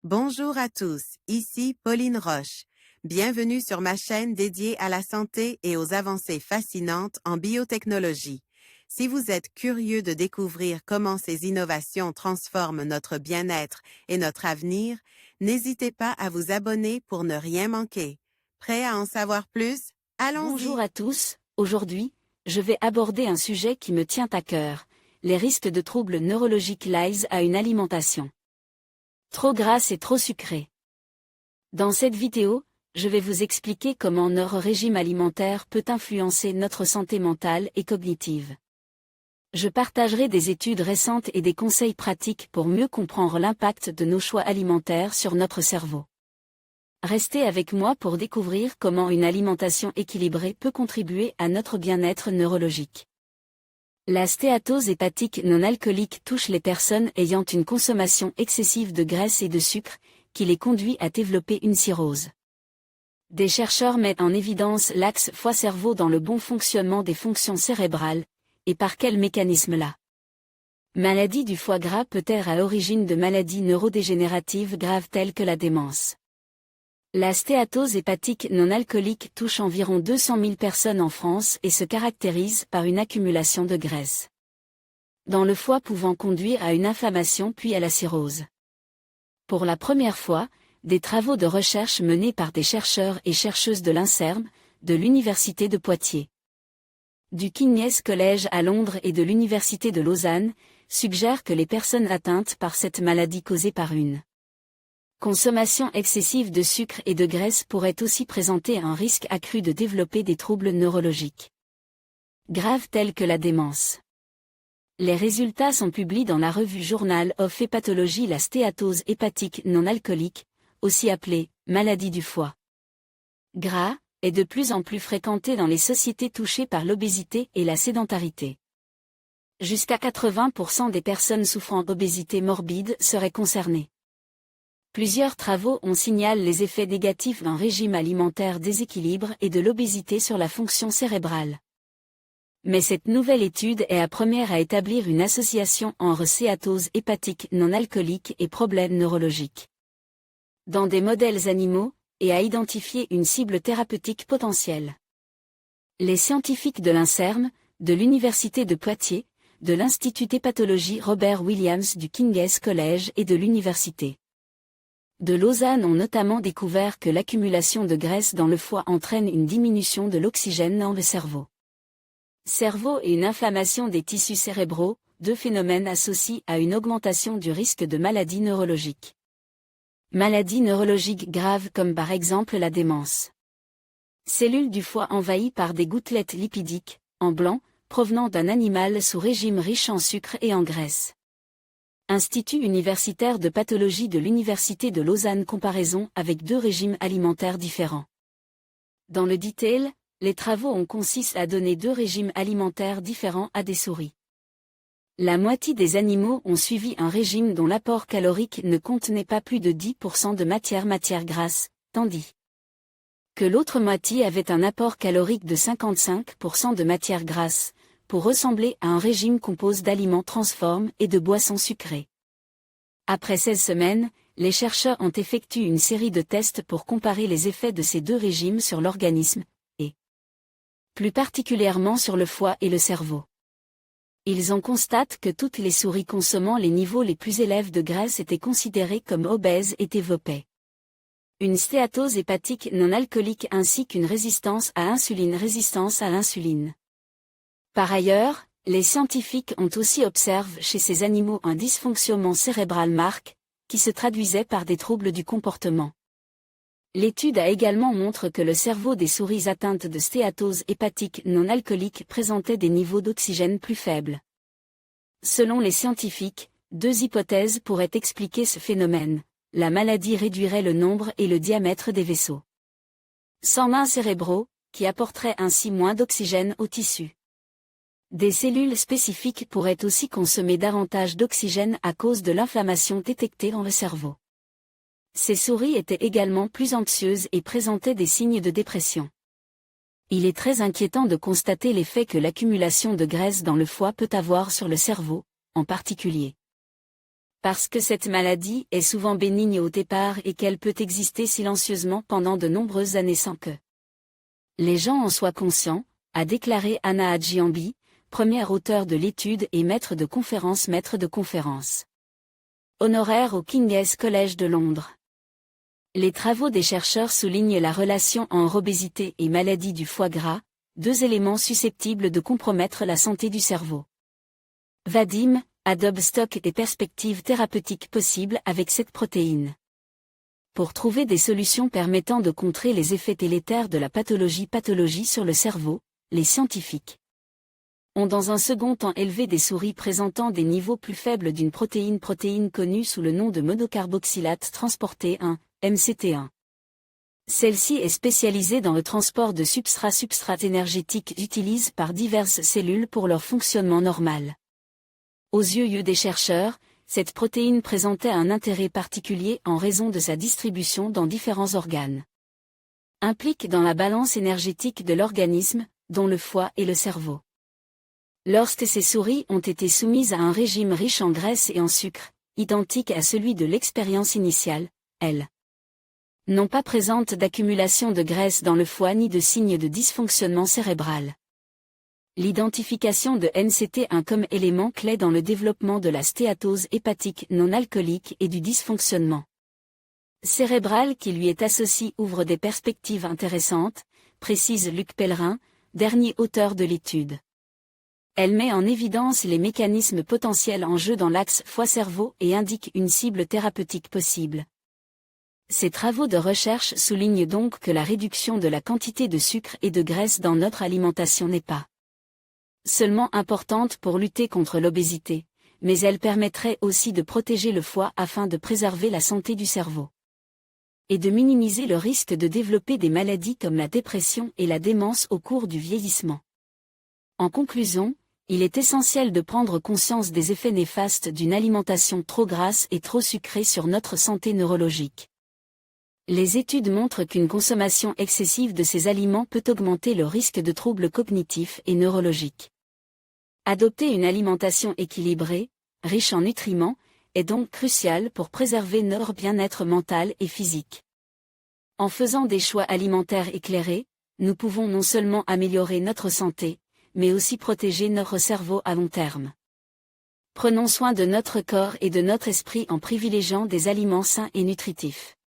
Bonjour à tous, ici Pauline Roche. Bienvenue sur ma chaîne dédiée à la santé et aux avancées fascinantes en biotechnologie. Si vous êtes curieux de découvrir comment ces innovations transforment notre bien-être et notre avenir, n'hésitez pas à vous abonner pour ne rien manquer. Prêt à en savoir plus? Bonjour Allons-y! à tous, aujourd'hui, je vais aborder un sujet qui me tient à cœur, les risques de troubles neurologiques liés à une alimentation trop grasse et trop sucrée. Dans cette vidéo, je vais vous expliquer comment notre régime alimentaire peut influencer notre santé mentale et cognitive. Je partagerai des études récentes et des conseils pratiques pour mieux comprendre l'impact de nos choix alimentaires sur notre cerveau. Restez avec moi pour découvrir comment une alimentation équilibrée peut contribuer à notre bien-être neurologique. La stéatose hépatique non alcoolique touche les personnes ayant une consommation excessive de graisse et de sucre, qui les conduit à développer une cirrhose. Des chercheurs mettent en évidence l'axe foie-cerveau dans le bon fonctionnement des fonctions cérébrales, et par quel mécanisme la maladie du foie gras peut être à l'origine de maladies neurodégénératives graves telles que la démence. La stéatose hépatique non alcoolique touche environ 200 000 personnes en France et se caractérise par une accumulation de graisse dans le foie pouvant conduire à une inflammation puis à la cirrhose. Pour la première fois, des travaux de recherche menés par des chercheurs et chercheuses de l'INSERM, de l'Université de Poitiers, du King's College à Londres et de l'Université de Lausanne, suggèrent que les personnes atteintes par cette maladie causée par une consommation excessive de sucre et de graisse pourrait aussi présenter un risque accru de développer des troubles neurologiques graves tels que la démence. Les résultats sont publiés dans la revue Journal of Hepatology. La stéatose hépatique non alcoolique, aussi appelée maladie du foie gras, est de plus en plus fréquentée dans les sociétés touchées par l'obésité et la sédentarité. Jusqu'à 80% des personnes souffrant d'obésité morbide seraient concernées. Plusieurs travaux ont signalé les effets négatifs d'un régime alimentaire déséquilibré et de l'obésité sur la fonction cérébrale. Mais cette nouvelle étude est la première à établir une association entre stéatose hépatique non alcoolique et problèmes neurologiques dans des modèles animaux, et à identifier une cible thérapeutique potentielle. Les scientifiques de l'INSERM, de l'Université de Poitiers, de l'Institut d'Hépatologie Robert Williams du King's College et de l'Université de Lausanne ont notamment découvert que l'accumulation de graisse dans le foie entraîne une diminution de l'oxygène dans le cerveau. Cerveau et une inflammation des tissus cérébraux, deux phénomènes associés à une augmentation du risque de maladies neurologiques. Maladies neurologiques graves comme par exemple la démence. Cellules du foie envahies par des gouttelettes lipidiques, en blanc, provenant d'un animal sous régime riche en sucre et en graisse. Institut universitaire de pathologie de l'Université de Lausanne. Comparaison avec deux régimes alimentaires différents. Dans le detail, les travaux ont consisté à donner deux régimes alimentaires différents à des souris. La moitié des animaux ont suivi un régime dont l'apport calorique ne contenait pas plus de 10% de matière grasse, tandis que l'autre moitié avait un apport calorique de 55% de matière grasse, pour ressembler à un régime composé d'aliments transformés et de boissons sucrées. Après 16 semaines, les chercheurs ont effectué une série de tests pour comparer les effets de ces deux régimes sur l'organisme, et plus particulièrement sur le foie et le cerveau. Ils ont constaté que toutes les souris consommant les niveaux les plus élevés de graisse étaient considérées comme obèses et développaient une stéatose hépatique non alcoolique ainsi qu'une résistance à l'insuline. Par ailleurs, les scientifiques ont aussi observé chez ces animaux un dysfonctionnement cérébral marqué, qui se traduisait par des troubles du comportement. L'étude a également montré que le cerveau des souris atteintes de stéatose hépatique non alcoolique présentait des niveaux d'oxygène plus faibles. Selon les scientifiques, deux hypothèses pourraient expliquer ce phénomène. La maladie réduirait le nombre et le diamètre des vaisseaux sanguins cérébraux, qui apporteraient ainsi moins d'oxygène aux tissus. Des cellules spécifiques pourraient aussi consommer davantage d'oxygène à cause de l'inflammation détectée dans le cerveau. Ces souris étaient également plus anxieuses et présentaient des signes de dépression. Il est très inquiétant de constater l'effet que l'accumulation de graisse dans le foie peut avoir sur le cerveau, en particulier Parce que cette maladie est souvent bénigne au départ et qu'elle peut exister silencieusement pendant de nombreuses années sans que les gens en soient conscients, a déclaré Anna Adjiambi, première auteure de l'étude et maître de conférence. Honoraire au King's College de Londres. Les travaux des chercheurs soulignent la relation entre obésité et maladie du foie gras, deux éléments susceptibles de compromettre la santé du cerveau. Vadim, Adobe stocke des perspectives thérapeutiques possibles avec cette protéine. Pour trouver des solutions permettant de contrer les effets délétères de la pathologie sur le cerveau, les scientifiques ont dans un second temps élevé des souris présentant des niveaux plus faibles d'une protéine connue sous le nom de monocarboxylate transporté 1, MCT1. Celle-ci est spécialisée dans le transport de substrates énergétiques utilisés par diverses cellules pour leur fonctionnement normal. Aux yeux des chercheurs, cette protéine présentait un intérêt particulier en raison de sa distribution dans différents organes. Implique dans la balance énergétique de l'organisme, dont le foie et le cerveau. Lorsque ces souris ont été soumises à un régime riche en graisse et en sucre, identique à celui de l'expérience initiale, elles n'ont pas présente d'accumulation de graisse dans le foie ni de signes de dysfonctionnement cérébral. L'identification de MCT1 comme élément clé dans le développement de la stéatose hépatique non alcoolique et du dysfonctionnement cérébral qui lui est associé ouvre des perspectives intéressantes, précise Luc Pellerin, dernier auteur de l'étude. Elle met en évidence les mécanismes potentiels en jeu dans l'axe foie-cerveau et indique une cible thérapeutique possible. Ces travaux de recherche soulignent donc que la réduction de la quantité de sucre et de graisse dans notre alimentation n'est pas seulement importante pour lutter contre l'obésité, mais elle permettrait aussi de protéger le foie afin de préserver la santé du cerveau et de minimiser le risque de développer des maladies comme la dépression et la démence au cours du vieillissement. En conclusion, il est essentiel de prendre conscience des effets néfastes d'une alimentation trop grasse et trop sucrée sur notre santé neurologique. Les études montrent qu'une consommation excessive de ces aliments peut augmenter le risque de troubles cognitifs et neurologiques. Adopter une alimentation équilibrée, riche en nutriments, est donc crucial pour préserver notre bien-être mental et physique. En faisant des choix alimentaires éclairés, nous pouvons non seulement améliorer notre santé, mais aussi protéger notre cerveau à long terme. Prenons soin de notre corps et de notre esprit en privilégiant des aliments sains et nutritifs.